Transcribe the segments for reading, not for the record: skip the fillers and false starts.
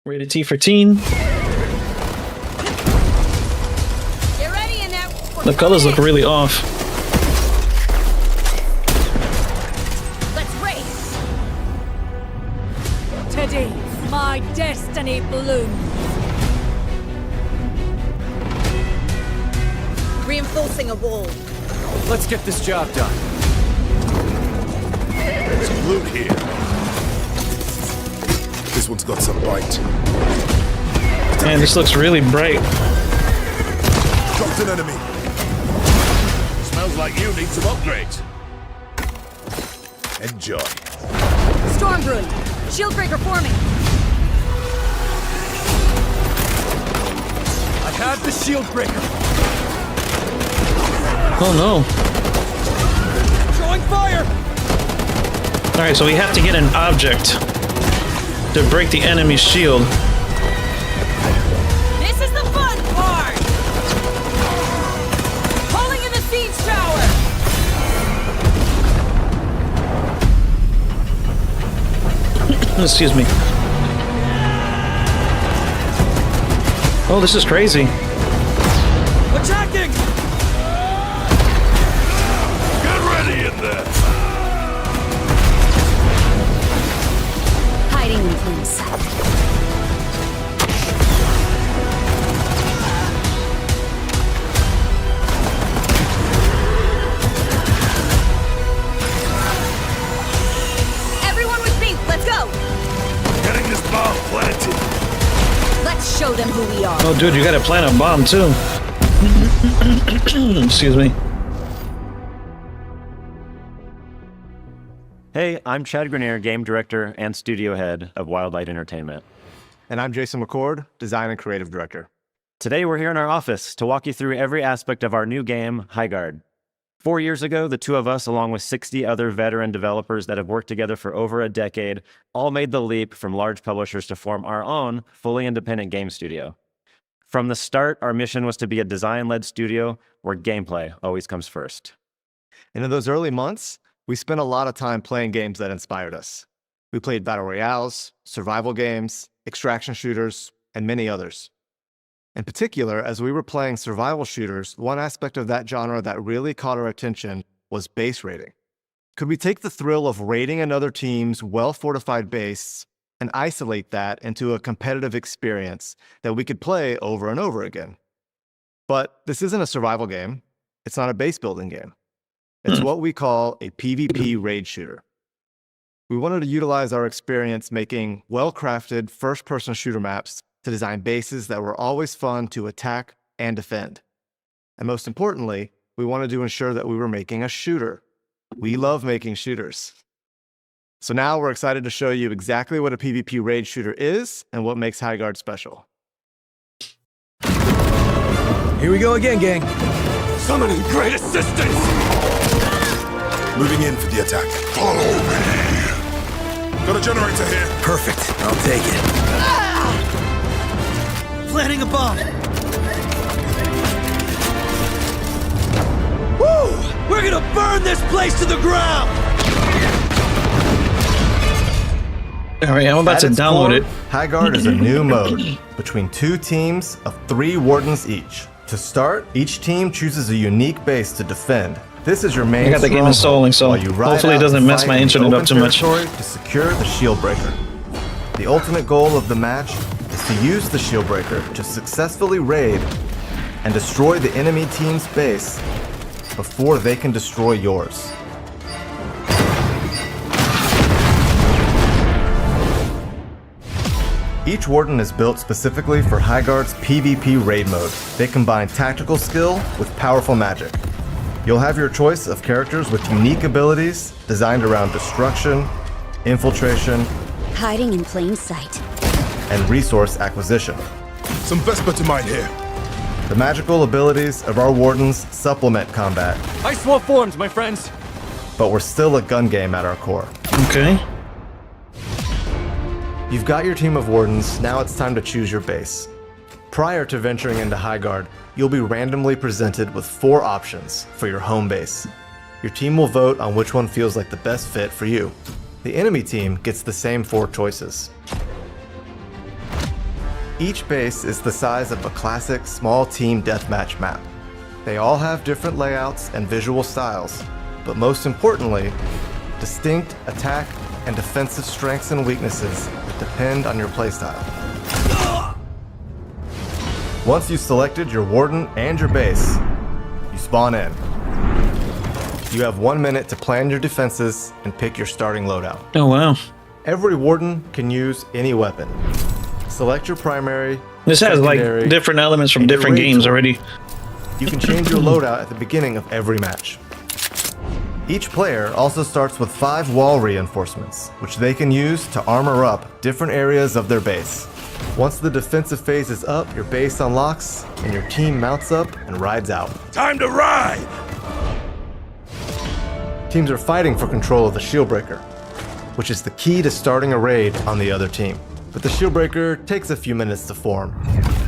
Rated T for teen. Get ready in there. The colors look really off. Let's race. Today, my destiny blooms. Reinforcing a wall. Let's get this job done. Some loot here. This one's got some bite. Man, this looks really bright. Dropped an enemy. Smells like you need some upgrades. Enjoy. Storm brewing. Shieldbreaker forming. I have the shield breaker. Oh no. Throwing fire! Alright, so we have to get an object to break the enemy's shield. This is the fun part. Calling in the siege tower. Excuse me. Oh, this is crazy. Attacking! Get ready in there. Hiding in plain sight. Everyone with me, let's go. Getting this bomb planted. Let's show them who we are. Oh, dude, you gotta plant a bomb too. Excuse me. Hey, I'm Chad Grenier, game director and studio head of Wildlight Entertainment. And I'm Jason McCord, design and creative director. Today we're here in our office to walk you through every aspect of our new game, Higuard. 4 years ago, the two of us, along with 60 other veteran developers that have worked together for over a decade, all made the leap from large publishers to form our own fully independent game studio. From the start, our mission was to be a design-led studio where gameplay always comes first. And in those early months, we spent a lot of time playing games that inspired us. We played battle royales, survival games, extraction shooters, and many others. In particular, as we were playing survival shooters, one aspect of that genre that really caught our attention was base raiding. Could we take the thrill of raiding another team's well-fortified base and isolate that into a competitive experience that we could play over and over again? But this isn't a survival game. It's not a base building game. It's what we call a PvP raid shooter. We wanted to utilize our experience making well-crafted first-person shooter maps to design bases that were always fun to attack and defend. And most importantly, we wanted to ensure that we were making a shooter. We love making shooters. So now we're excited to show you exactly what a PvP raid shooter is and what makes Higuard special. Here we go again, gang. Summoning great assistance. Moving in for the attack. Follow me. Got a generator here. Perfect. I'll take it. Planting a bomb. Woo! We're gonna burn this place to the ground! Alright, I'm about to download it. Higuard is a new mode between two teams of 3 wardens each. To start, each team chooses a unique base to defend. This is your main I got the game installing, so hopefully it doesn't mess my internet up too much. To secure the shield breaker. The ultimate goal of the match is to use the shield breaker to successfully raid and destroy the enemy team's base before they can destroy yours. Each warden is built specifically for Higuard's PvP raid mode. They combine tactical skill with powerful magic. You'll have your choice of characters with unique abilities designed around destruction, infiltration, Hiding in plain sight. and resource acquisition. Some Vesper to mine here. The magical abilities of our wardens supplement combat, Ice wall forms, my friends. but we're still a gun game at our core. Okay. You've got your team of wardens, now it's time to choose your base. Prior to venturing into Higuard, you'll be randomly presented with 4 options for your home base. Your team will vote on which one feels like the best fit for you. The enemy team gets the same 4 choices. Each base is the size of a classic small team deathmatch map. They all have different layouts and visual styles, but most importantly, distinct attack and defensive strengths and weaknesses that depend on your playstyle. Once you've selected your warden and your base, you spawn in. You have 1 minute to plan your defenses and pick your starting loadout. Oh, wow. Every warden can use any weapon. Select your primary. This has like secondary, different elements from and your different raid games tool. already. You can change your loadout at the beginning of every match. Each player also starts with 5 wall reinforcements, which they can use to armor up different areas of their base. Once the defensive phase is up, your base unlocks, and your team mounts up and rides out. Time to ride! Teams are fighting for control of the shield breaker, which is the key to starting a raid on the other team. But the shield breaker takes a few minutes to form.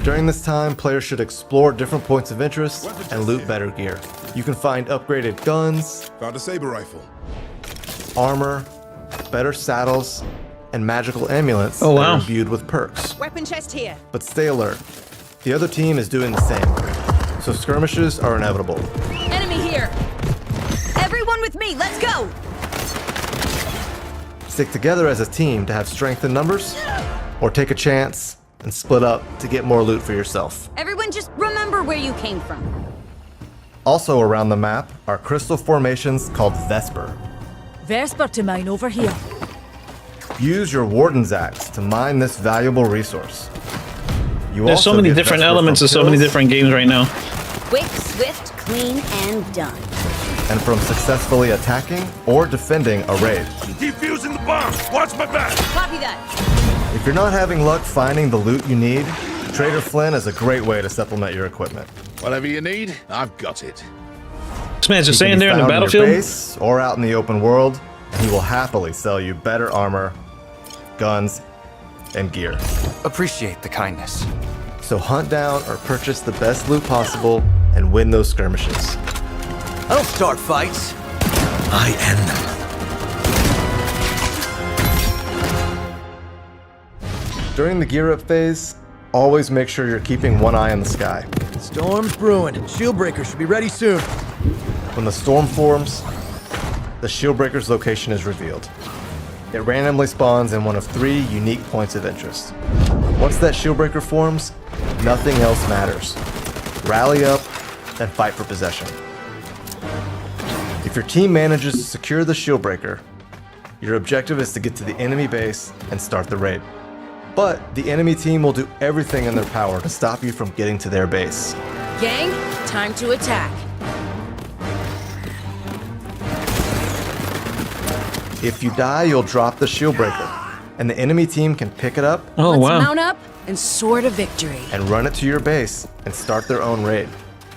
During this time, players should explore different points of interest and loot better gear. You can find upgraded guns, Found a saber rifle. armor, better saddles, and magical amulets Oh, that wow. are imbued with perks. Weapon chest here. But stay alert. The other team is doing the same, so skirmishes are inevitable. Enemy here. Everyone with me, let's go. Stick together as a team to have strength in numbers, or take a chance and split up to get more loot for yourself. Everyone just remember where you came from. Also around the map are crystal formations called Vesper. Vesper to mine over here. Use your Warden's Axe to mine this valuable resource. You There's so also many get different Vesper elements from of so many kills different games right now. Quick, swift, clean, and done. and from successfully attacking or defending a raid. Defusing the bomb! Watch my back! Copy that. If you're not having luck finding the loot you need, Trader Flynn is a great way to supplement your equipment. Whatever you need, I've got it. This man's just He staying can be there in the found your battlefield. base or out in the open world, and he will happily sell you better armor, guns, and gear. Appreciate the kindness. So hunt down or purchase the best loot possible and win those skirmishes. I don't start fights. I end them. During the gear up phase, always make sure you're keeping one eye on the sky. Storm's brewing. Shieldbreaker should be ready soon. When the storm forms, the Shieldbreaker's location is revealed. It randomly spawns in one of 3 unique points of interest. Once that Shieldbreaker forms, nothing else matters. Rally up and fight for possession. If your team manages to secure the Shieldbreaker, your objective is to get to the enemy base and start the raid. But the enemy team will do everything in their power to stop you from getting to their base. Gang, time to attack. If you die, you'll drop the Shieldbreaker, and the enemy team can pick it up Oh, Let's wow. mount up and soar to victory. and run it to your base and start their own raid.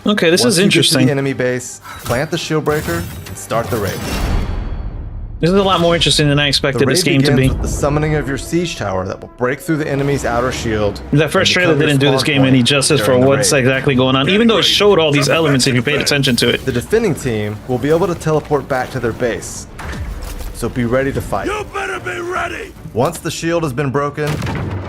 Okay, this Once is you get to interesting. the enemy base, plant the Shieldbreaker and start the raid. This is a lot more interesting than I The expected raid this game begins to be. with the summoning of your siege tower that will break through the enemy's outer shield. That first and trailer become your didn't do this spawn game any point justice for during the what's raid. exactly going on, even though it showed all these elements if you paid attention to it. The defending team will be able to teleport back to their base, so be ready to fight. You better be ready! Once the shield has been broken,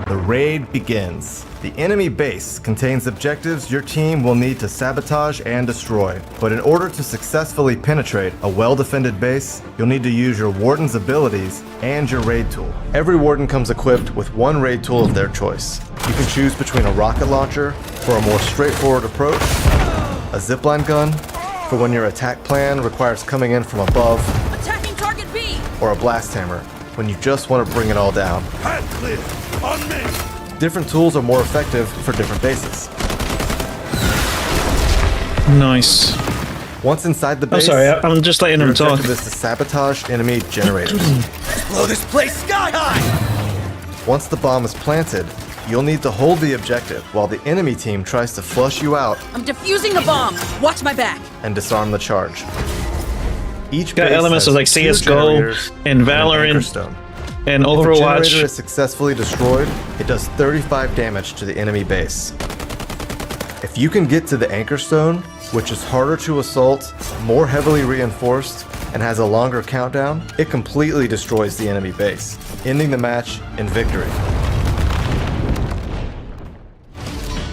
the raid begins. The enemy base contains objectives your team will need to sabotage and destroy. But in order to successfully penetrate a well-defended base, you'll need to use your warden's abilities and your raid tool. Every warden comes equipped with one raid tool of their choice. You can choose between a rocket launcher for a more straightforward approach, a zipline gun for when your attack plan requires coming in from above, Attacking target B. or a blast hammer when you just want to bring it all down. Hand clear! On me! Different tools are more effective for different bases. Nice. Once inside the I'm base, sorry, I'm just letting your him talk. objective is to sabotage enemy generators. Blow this place sky high! Once the bomb is planted, you'll need to hold the objective while the enemy team tries to flush you out I'm defusing the bomb. Watch my back. and disarm the charge. Each Got base elements has of like 2 CS:GO generators and an Valorant anchor stone. and If a generator Overwatch. is successfully destroyed, it does 35 damage to the enemy base. If you can get to the anchor stone, which is harder to assault, more heavily reinforced, and has a longer countdown, it completely destroys the enemy base, ending the match in victory.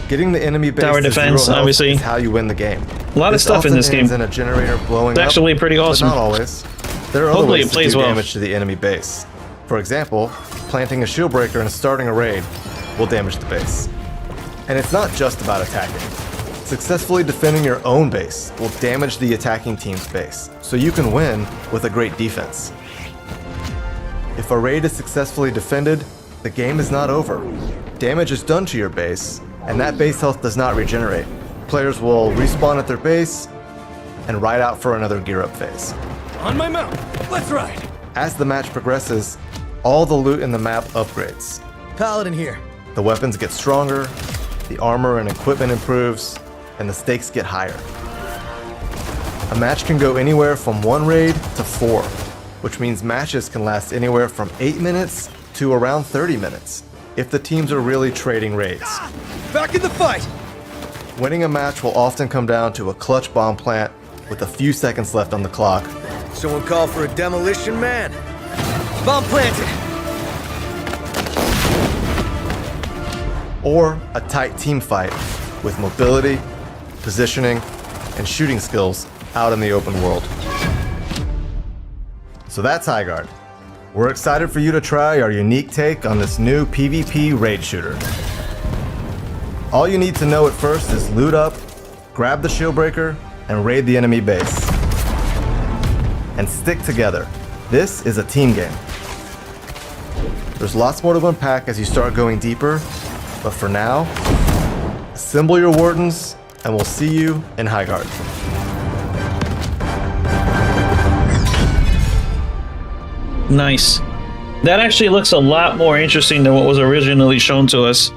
Getting the enemy base Tower to defense, zero health obviously. is how you win the game. A lot of stuff in often this game. ends in a generator blowing It's up, actually pretty awesome. but not always. There are other Hopefully ways it to plays do well. damage to the enemy base. For example, planting a shield breaker and starting a raid will damage the base. And it's not just about attacking. Successfully defending your own base will damage the attacking team's base, so you can win with a great defense. If a raid is successfully defended, the game is not over. Damage is done to your base, and that base health does not regenerate. Players will respawn at their base and ride out for another gear up phase. On my mount. Let's ride. As the match progresses, all the loot in the map upgrades. Paladin here. The weapons get stronger, the armor and equipment improves, and the stakes get higher. A match can go anywhere from 1 raid to 4, which means matches can last anywhere from 8 minutes to around 30 minutes, if the teams are really trading raids. Back in the fight. Winning a match will often come down to a clutch bomb plant with a few seconds left on the clock, Someone call for a demolition man. Bomb planted. or a tight team fight with mobility, positioning, and shooting skills out in the open world. So that's Higuard. We're excited for you to try our unique take on this new PvP raid shooter. All you need to know at first is loot up, grab the shield breaker, and raid the enemy base. And stick together. This is a team game. There's lots more to unpack as you start going deeper, but for now, assemble your wardens, and we'll see you in Higuard. Nice. That actually looks a lot more interesting than what was originally shown to us.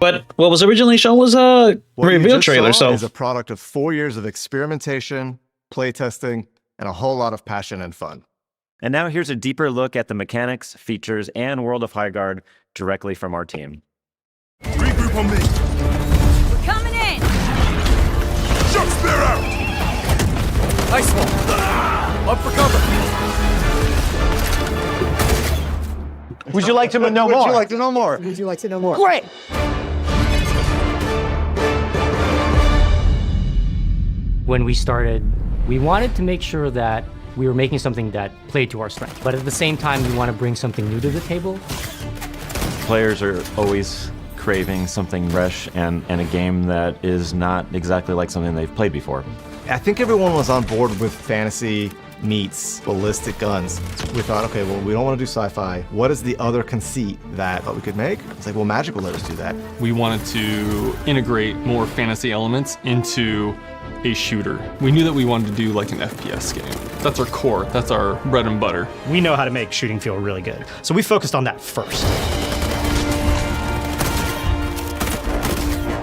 But what was originally shown was a What you reveal just trailer, saw so is a product of 4 years of experimentation, playtesting, and a whole lot of passion and fun. And now here's a deeper look at the mechanics, features, and world of Higuard directly from our team. Regroup on me. We're coming in. Shock spear out. Ice wall. Up for cover. Would you like to know more? Would you like to know more? Would you like to know more? Great! When we started, we wanted to make sure that we were making something that played to our strength. But at the same time, we want to bring something new to the table. Players are always craving something fresh and a game that is not exactly like something they've played before. I think everyone was on board with fantasy meets ballistic guns. We thought, okay, well, we don't want to do sci-fi. What is the other conceit that we could make? It's like, well, Magic will let us do that. We wanted to integrate more fantasy elements into a shooter. We knew that we wanted to do like an FPS game. That's our core, that's our bread and butter. We know how to make shooting feel really good. So we focused on that first.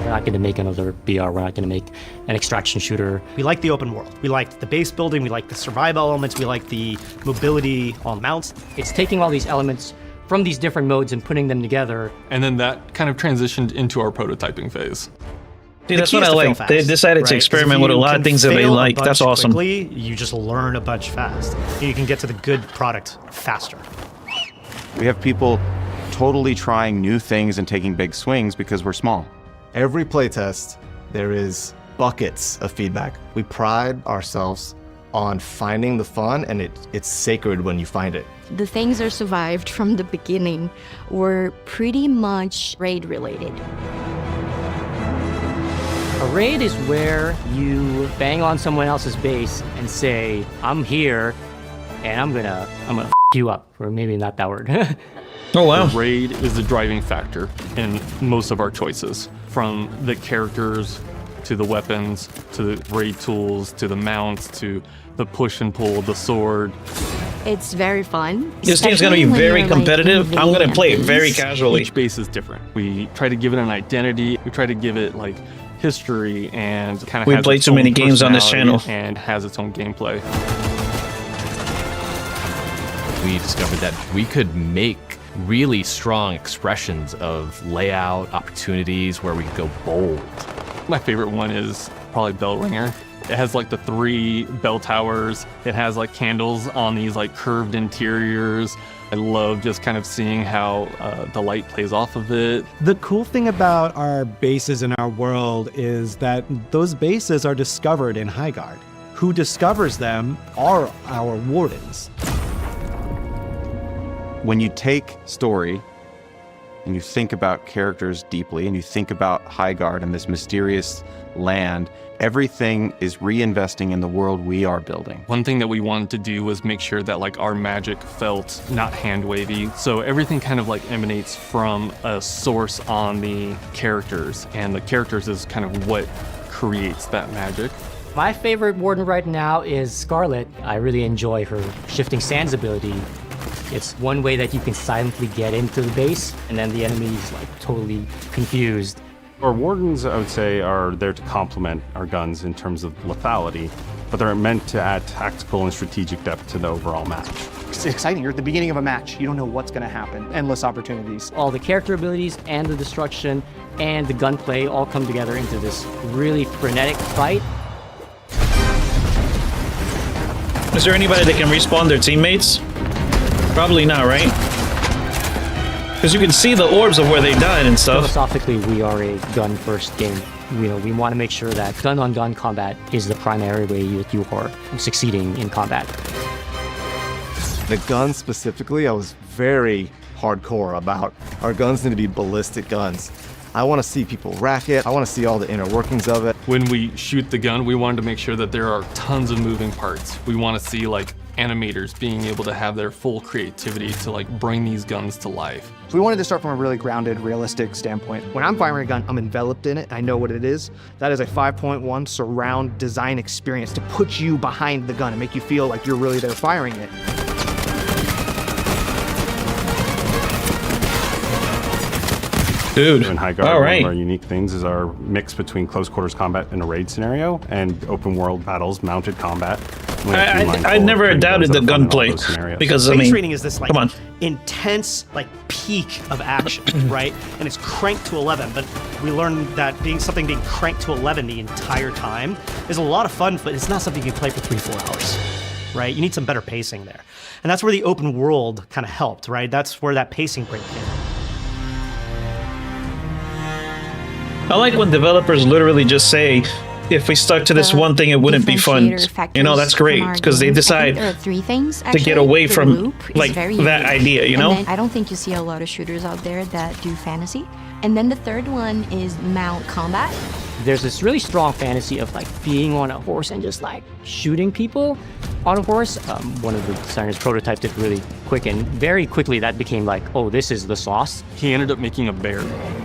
We're not going to make another BR, we're not going to make an extraction shooter. We liked the open world. We liked the base building, we liked the survival elements, we liked the mobility on mounts. It's taking all these elements from these different modes and putting them together. And then that kind of transitioned into our prototyping phase. see, that's The key what is I to fail like. fast, They decided right? to 'Cause experiment if with a you lot of can things that they fail a like. That's bunch awesome. Quickly, you just learn a bunch fast. You can get to the good product faster. We have people totally trying new things and taking big swings because we're small. Every playtest, there is buckets of feedback. We pride ourselves on finding the fun, and it's sacred when you find it. The things that survived from the beginning were pretty much raid related. A raid is where you bang on someone else's base and say, I'm here, and I'm gonna f you up, or maybe not that word. Oh, wow. The raid is the driving factor in most of our choices, from the characters to the weapons, to the raid tools, to the mounts, to the push and pull, the sword. It's very fun. This game's going to be especially when very you're, like, competitive. I'm going to invading play a it very base. casually. Each base is different. We try to give it an identity. We try to give it like history and kind of. We play too many games on this channel. And has its own gameplay. We discovered that we could make really strong expressions of layout, opportunities where we could go bold. My favorite one is probably Bell Ringer. It has like the 3 bell towers. It has like candles on these like curved interiors. I love just kind of seeing how the light plays off of it. The cool thing about our bases in our world is that those bases are discovered in Higuard. Who discovers them are our wardens. When you take story and you think about characters deeply and you think about Higuard and this mysterious land, everything is reinvesting in the world we are building. One thing that we wanted to do was make sure that like our magic felt not hand wavy. So everything kind of like emanates from a source on the characters, and the characters is kind of what creates that magic. My favorite warden right now is Scarlet. I really enjoy her shifting sands ability. It's one way that you can silently get into the base, and then the enemy is like totally confused. Our wardens, I would say, are there to complement our guns in terms of lethality, but they're meant to add tactical and strategic depth to the overall match. It's exciting. You're at the beginning of a match. You don't know what's going to happen. Endless opportunities. All the character abilities and the destruction and the gunplay all come together into this really frenetic fight. Is there anybody that can respawn their teammates? Probably not, right? Because you can see the orbs of where they died and stuff. Philosophically, we are a gun-first game. We want to make sure that gun-on-gun combat is the primary way that you are succeeding in combat. The guns specifically, I was very hardcore about. Our guns need to be ballistic guns. I want to see people rack it. I want to see all the inner workings of it. When we shoot the gun, we wanted to make sure that there are tons of moving parts. We want to see like animators being able to have their full creativity to like bring these guns to life. So we wanted to start from a really grounded, realistic standpoint. When I'm firing a gun, I'm enveloped in it. I know what it is. That is a 5.1 surround design experience to put you behind the gun and make you feel like you're really there firing it. Dude, in Higuard, all right. one of our unique things is our mix between close quarters combat in a raid scenario and open world battles, mounted combat. I never doubted the gunplay because I Base mean, rating is this like come on. intense like peak of action, right? And it's cranked to 11, but we learned that being cranked to 11 the entire time is a lot of fun, but it's not something you can play for 3-4 hours, right? You need some better pacing there. And that's where the open world kind of helped, right? That's where that pacing break came in. I like when developers literally just say, if we stuck to this one thing, it wouldn't be fun. You know, that's great because they decide there are 3 things to get away The from loop is like very that unique. idea, you know? And then I don't think you see a lot of shooters out there that do fantasy. And then the third one is mount combat. There's this really strong fantasy of like being on a horse and just like shooting people on a horse. One of the designers prototyped it really quick, and very quickly that became like, oh, this is the sauce. He ended up making a bear,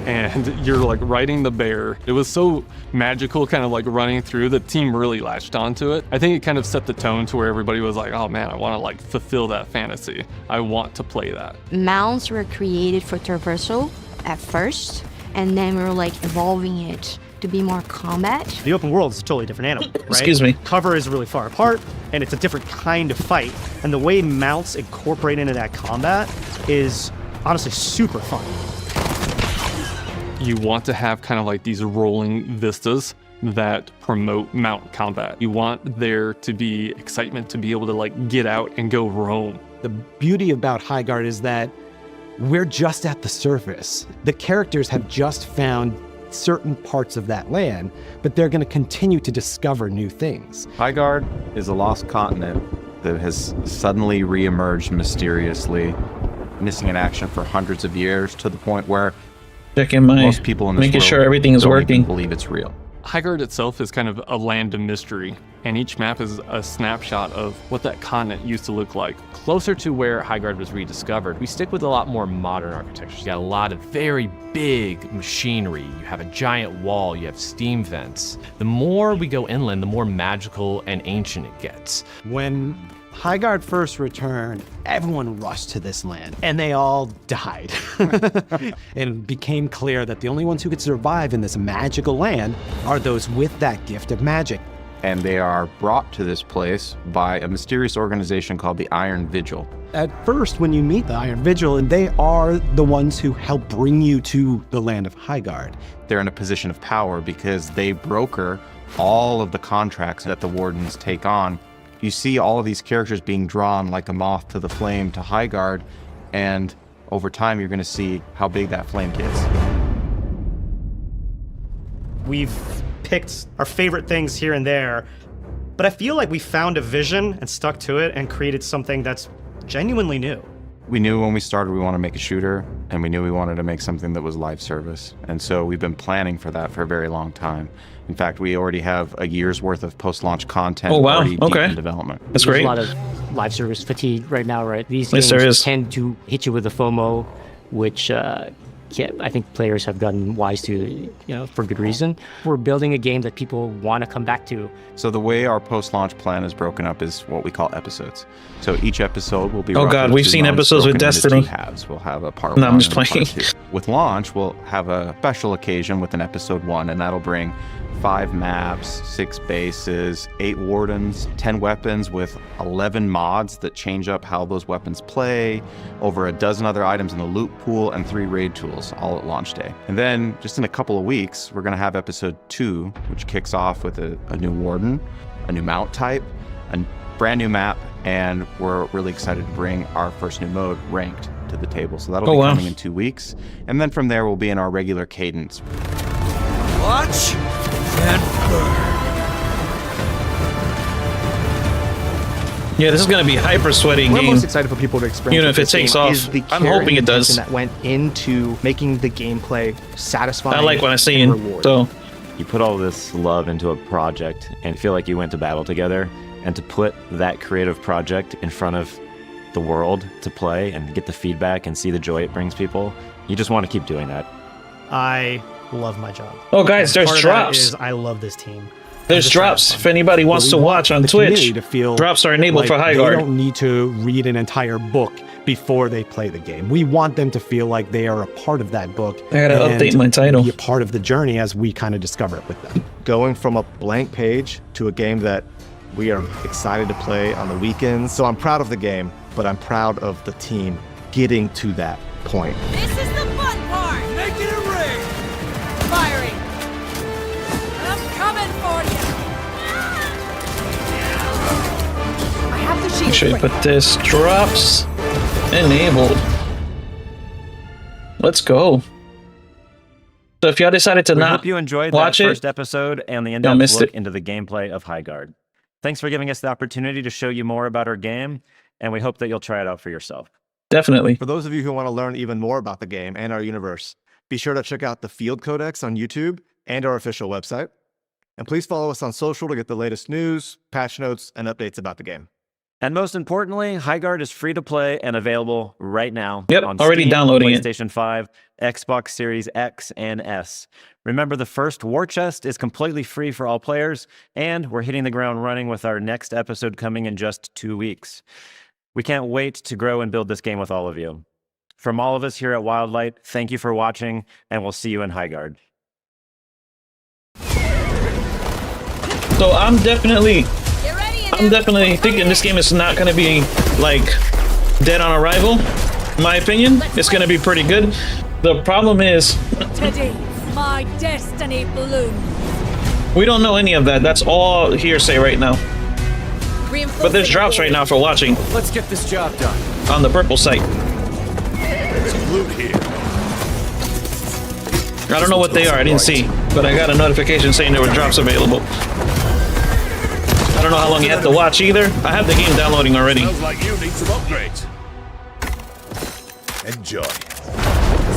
and you're like riding the bear. It was so magical, kind of like running through. The team really latched onto it. I think it kind of set the tone to where everybody was like, oh man, I want to like fulfill that fantasy. I want to play that. Mounts were created for traversal at first, and then we were like evolving it to be more combat. The open world is a totally different animal, right? Excuse me. Cover is really far apart, and it's a different kind of fight. And the way mounts incorporate into that combat is honestly super fun. You want to have kind of like these rolling vistas that promote mount combat. You want there to be excitement to be able to like get out and go roam. The beauty about Higuard is that we're just at the surface. The characters have just found certain parts of that land, but they're going to continue to discover new things. Higuard is a lost continent that has suddenly reemerged mysteriously, missing in action for hundreds of years, to the point where Checking my, most people in this making world sure everything is don't working. even believe it's real. Higuard itself is kind of a land of mystery, and each map is a snapshot of what that continent used to look like. Closer to where Higuard was rediscovered, we stick with a lot more modern architecture. You got a lot of very big machinery. You have a giant wall, you have steam vents. The more we go inland, the more magical and ancient it gets. When Higuard first returned, everyone rushed to this land, and they all died. And it became clear that the only ones who could survive in this magical land are those with that gift of magic. And they are brought to this place by a mysterious organization called the Iron Vigil. At first, when you meet the Iron Vigil, and they are the ones who help bring you to the land of Higuard. They're in a position of power because they broker all of the contracts that the Wardens take on. You see all of these characters being drawn like a moth to the flame to Higuard, and over time you're going to see how big that flame gets. We've picked our favorite things here and there, but I feel like we found a vision and stuck to it and created something that's genuinely new. We knew when we started we wanted to make a shooter, and we knew we wanted to make something that was live service. And so we've been planning for that for a very long time. In fact, we already have a year's worth of post-launch content already deep in development. That's There's great. a lot of live service fatigue right now, right? These Yes, games there is. tend to hit you with a FOMO, which I think players have gotten wise to, for good reason. We're building a game that people want to come back to. So the way our post-launch plan is broken up is what we call episodes. So each episode will be Oh roughly God, we've 2 seen months episodes with broken into Destiny. 2 halves. We'll have a part No, 1 I'm just and a playing. part 2. With launch, we'll have a special occasion with an episode 1, and that'll bring 5 maps, 6 bases, 8 wardens, 10 weapons with 11 mods that change up how those weapons play, over a dozen other items in the loot pool, and 3 raid tools, all at launch day. And then, just in a couple of weeks, we're going to have episode 2, which kicks off with a new warden, a new mount type, a brand new map, and we're really excited to bring our first new mode, Ranked, to the table. So that'll be coming in 2 weeks. And then from there, we'll be in our regular cadence. Watch and burn. Yeah, this is going to be hyper sweaty We're game. most excited for people to experience. Even with if it this takes game off. is the I'm care hoping and it does. attention that went into making the gameplay satisfying. I like what I see and in. rewarding. So You put all this love into a project and feel like you went to battle together, and to put that creative project in front of the world to play and get the feedback and see the joy it brings people, you just want to keep doing that. I love my job. Oh, guys, And there's part of that drops. is I love this team. there's drops if anybody wants to watch on the community Twitch. to feel Drops are enabled like for They Higuard. don't need to read an entire book before they play the game. We want them to feel like they are a part of that book. I gotta and update my title. Be a part of the journey as we kind of discover it with them. Going from a blank page to a game that we are excited to play on the weekends. So I'm proud of the game, but I'm proud of the team getting to that point. This is the fun part! Make it a ring! Firing! I'm coming for you! I have the shield. Should put this drops enabled. Let's go. So if y'all decided to We not hope you enjoyed watch that it, first episode and the y'all in-depth missed look it. into the gameplay of Higuard. Thanks for giving us the opportunity to show you more about our game, and we hope that you'll try it out for yourself. Definitely. For those of you who want to learn even more about the game and our universe, be sure to check out the Field Codex on YouTube and our official website. And please follow us on social to get the latest news, patch notes, and updates about the game. And most importantly, Higuard is free to play and available right now. Yep, on already Steam, downloading it. PlayStation 5, Xbox Series X and S. Remember, the first War Chest is completely free for all players, and we're hitting the ground running with our next episode coming in just 2 weeks. We can't wait to grow and build this game with all of you. From all of us here at Wildlight, thank you for watching, and we'll see you in Higuard. So I'm definitely thinking this game is not going to be like dead on arrival. In my opinion, it's going to be pretty good. The problem is Today, my destiny blooms. we don't know any of that. That's all hearsay right now. But there's drops right now for watching Let's get this job done. on the purple site. Some loot here. I don't know what they are. I didn't see, but I got a notification saying there were drops available. I don't know how long you have to watch either. I have the game downloading already. Sounds like you need some upgrades. Enjoy.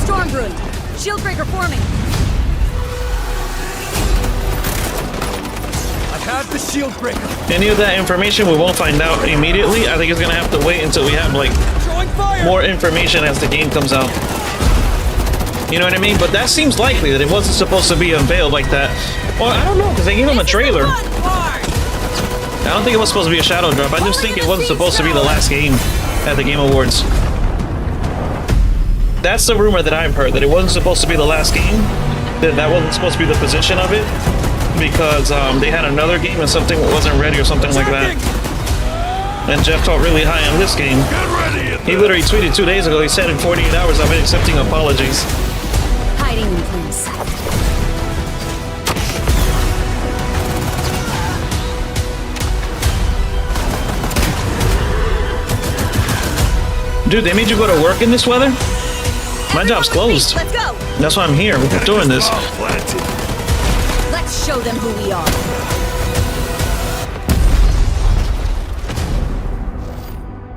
Stormbrew, Shieldbreaker forming. I have the shield breaker. Any of that information we won't find out immediately. I think it's gonna have to wait until we have like Throwing fire. more information as the game comes out. You know what I mean? But that seems likely that it wasn't supposed to be unveiled like that. Or I don't know, because they gave him a trailer. I don't think it was supposed to be a shadow drop. I just think it wasn't supposed to be the last game at the Game Awards. That's the rumor that I've heard, that it wasn't supposed to be the last game. That wasn't supposed to be the position of it. Because they had another game and something wasn't ready or something like that. And Jeff talked really high on this game. He literally tweeted 2 days ago, he said in 48 hours I've been accepting apologies. Hiding in plain sight. Dude, they made you go to work in this weather? My job's closed. Let's go. That's why I'm here. We're doing this. Let's show them who we are.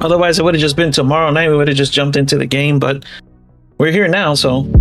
Otherwise, it would have just been tomorrow night. We would have just jumped into the game, but we're here now, so